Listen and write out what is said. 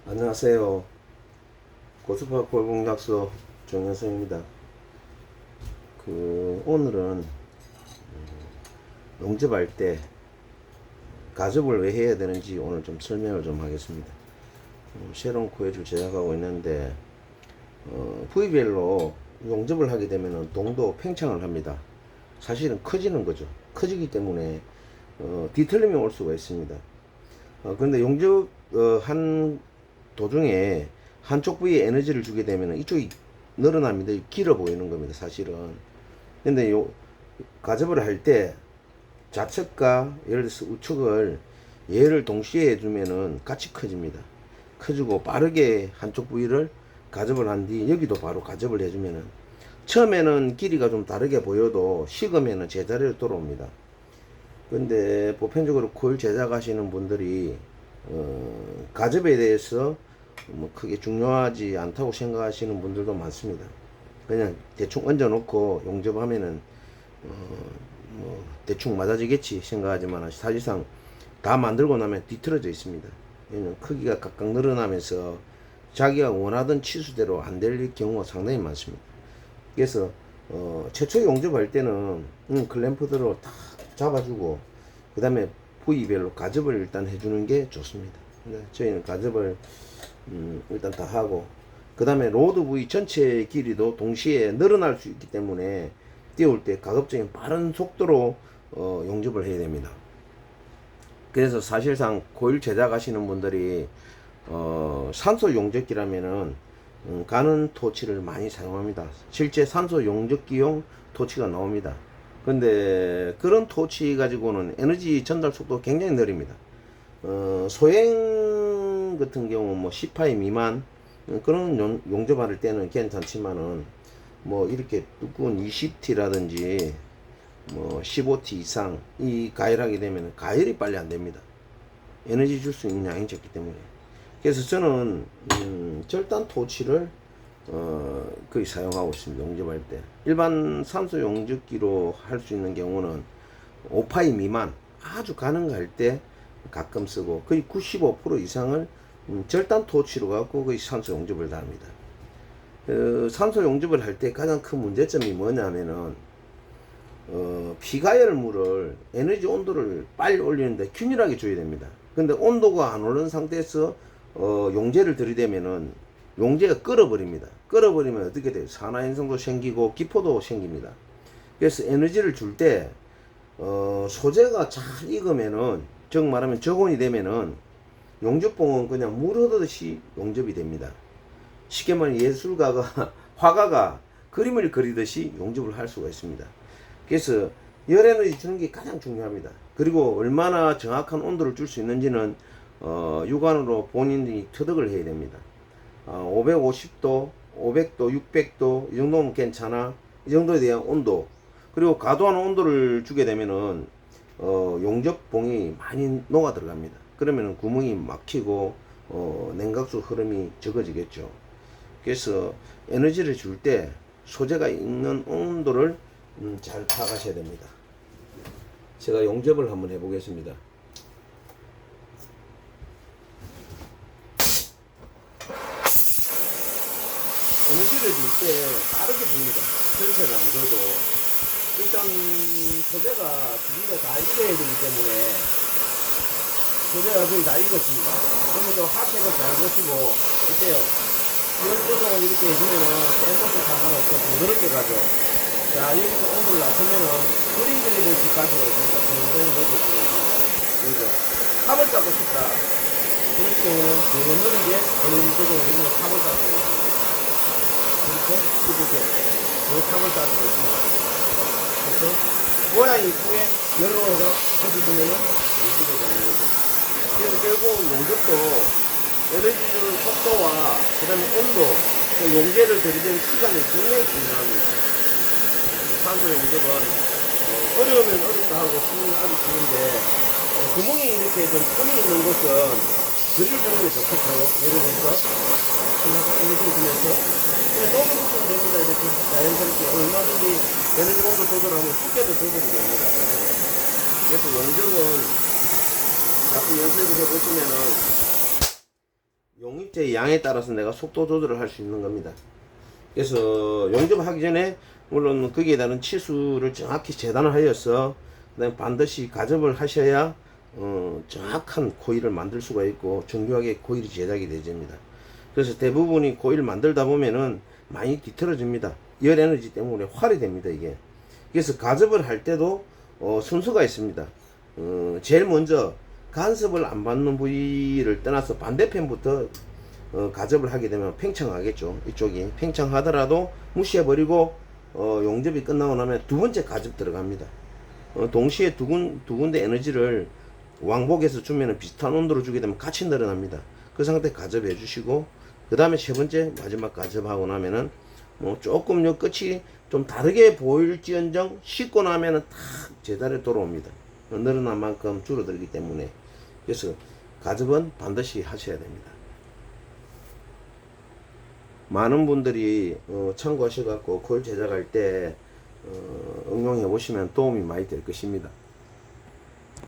안녕하세요. 고스파 골공약소 정현성입니다. 오늘은 용접할 때 가접을 왜 해야 되는지 오늘 좀 설명을 좀 하겠습니다. 새로운 코일을 제작하고 있는데 부위별로 용접을 하게 되면 동도 팽창을 합니다. 사실은 커지는 거죠. 커지기 때문에 뒤틀림이 올 수가 있습니다. 그런데 용접 한 도중에 한쪽 부위에 에너지를 주게 되면 이쪽이 늘어납니다. 길어 보이는 겁니다, 사실은. 근데 가접을 할 때 좌측과 예를 들어서 우측을 얘를 동시에 해주면은 같이 커집니다. 커지고 빠르게 한쪽 부위를 가접을 한 뒤 여기도 바로 가접을 해주면은 처음에는 길이가 좀 다르게 보여도 식으면은 제자리로 돌아옵니다. 근데 보편적으로 코일 제작하시는 분들이 가접에 대해서 뭐 크게 중요하지 않다고 생각하시는 분들도 많습니다. 그냥 대충 얹어 놓고 용접하면은 뭐 대충 맞아지겠지 생각하지만 사실상 다 만들고 나면 뒤틀어져 있습니다. 얘는 크기가 각각 늘어나면서 자기가 원하던 치수대로 안 될 경우가 상당히 많습니다. 그래서 최초에 용접할 때는 클램프대로 다 잡아주고 그 다음에 부위별로 가접을 일단 해주는 게 좋습니다. 저희는 가접을 일단 다 하고 그 다음에 로드 부위 전체 길이도 동시에 늘어날 수 있기 때문에 띄울 때 가급적인 빠른 속도로 용접을 해야 됩니다. 그래서 사실상 코일 제작하시는 분들이 산소 용접기라면은 가는 토치를 많이 사용합니다. 실제 산소 용접기용 토치가 나옵니다. 근데 그런 토치 가지고는 에너지 전달 속도가 굉장히 느립니다. 소행 같은 경우 뭐 10파이 미만 그런 용접할 때는 괜찮지만은 뭐 이렇게 두꺼운 20T라든지 뭐 15T 이상 이 가열하게 되면 가열이 빨리 안 됩니다. 에너지 줄 수 있는 양이 적기 때문에. 그래서 저는 절단 토치를 거의 사용하고 있습니다. 용접할 때 일반 산소 용접기로 할 수 있는 경우는 5파이 미만 아주 가능할 때 가끔 쓰고 거의 95% 이상을 절단 토치로 갖고 거의 산소 용접을 다 합니다. 산소 용접을 할 때 가장 큰 문제점이 뭐냐면은 피가열물을 에너지 온도를 빨리 올리는데 균일하게 줘야 됩니다. 근데 온도가 안 오른 상태에서 용제를 들이대면은 용제가 끓어버립니다. 끓어버리면 어떻게 돼요? 산화현상도 생기고 기포도 생깁니다. 그래서 에너지를 줄 때 소재가 잘 익으면은 즉 말하면 적온이 되면은 용접봉은 그냥 물 흐르듯이 용접이 됩니다. 쉽게 말하면 예술가가 화가가 그림을 그리듯이 용접을 할 수가 있습니다. 그래서 열 에너지 주는 게 가장 중요합니다. 그리고 얼마나 정확한 온도를 줄 수 있는지는 육안으로 본인이 터득을 해야 됩니다. 550도, 500도, 600도 이 정도면 괜찮아. 이 정도에 대한 온도 그리고 과도한 온도를 주게 되면은 용접봉이 많이 녹아 들어갑니다. 그러면 구멍이 막히고 냉각수 흐름이 적어지겠죠. 그래서 에너지를 줄 때 소재가 있는 온도를 잘 파악하셔야 됩니다. 제가 용접을 한번 해보겠습니다. 에너지를 줄 때 빠르게 줍니다. 천천히 안 줘도 일단 소재가 두개가 다 익어야 되기 때문에 소재가 거의 다 익었습니다. 그러면 하색을 잘 보시고 어때요? 열 조정을 이렇게 해주면은 센서도 상관없고 부드럽게 가죠. 자, 여기서 온도를 낮추면은 그림 그리듯이 갈 수가 있습니다. 천천히 넣어줄 수가 있습니다. 그죠? 탑을 잡고 싶다. 그럴 경우는 더 느리게 그림 조정을 해주면 탑을 잡고 있습니다. 이렇게 더 탑을 잡고 있습니다. 그렇죠? 모양이 이쁘게 열로 해서 해주면은 이쁘게 되는 거죠. 그래서 결국 용접도 에너지 주는 속도와 그 다음에 온도, 용제를 들이대는 시간이 굉장히 중요합니다. 산소 용접은 어려우면 어렵다 하고 쉬우면 아주 쉬운데 구멍이 이렇게 좀 틈이 있는 곳은 그릴 주는 게 좋겠죠. 예를 들어서 에너지 주면서 녹음 부분 됩니다. 이렇게 자연스럽게 얼마든지 에너지 온도 조절하면 쉽게도 조절이 됩니다. 그래서 용접은 자꾸 연습을 해보시면은 용이 용접제 양에 따라서 내가 속도 조절을 할 수 있는 겁니다. 그래서 용접하기 전에 물론 거기에 따른 치수를 정확히 재단을 하여서 그다음에 반드시 가접을 하셔야 정확한 코일을 만들 수가 있고 정교하게 코일이 제작이 되집니다. 그래서 대부분이 코일 만들다 보면은 많이 뒤틀어집니다. 열 에너지 때문에 활이 됩니다, 이게. 그래서 가접을 할 때도 순서가 있습니다. 제일 먼저 간섭을 안 받는 부위를 떠나서 반대편부터 가접을 하게 되면 팽창하겠죠. 이쪽이 팽창하더라도 무시해버리고 용접이 끝나고 나면 두 번째 가접 들어갑니다. 동시에 두 군데 에너지를 왕복해서 주면은 비슷한 온도로 주게 되면 같이 늘어납니다. 그 상태 가접해 주시고 그 다음에 세 번째 마지막 가접하고 나면은 조금 요 끝이 좀 다르게 보일지언정 씻고 나면은 탁 제자리에 돌아옵니다. 늘어난 만큼 줄어들기 때문에. 그래서 가접은 반드시 하셔야 됩니다. 많은 분들이 참고하셔 갖고 코일 제작할 때 응용해 보시면 도움이 많이 될 것입니다.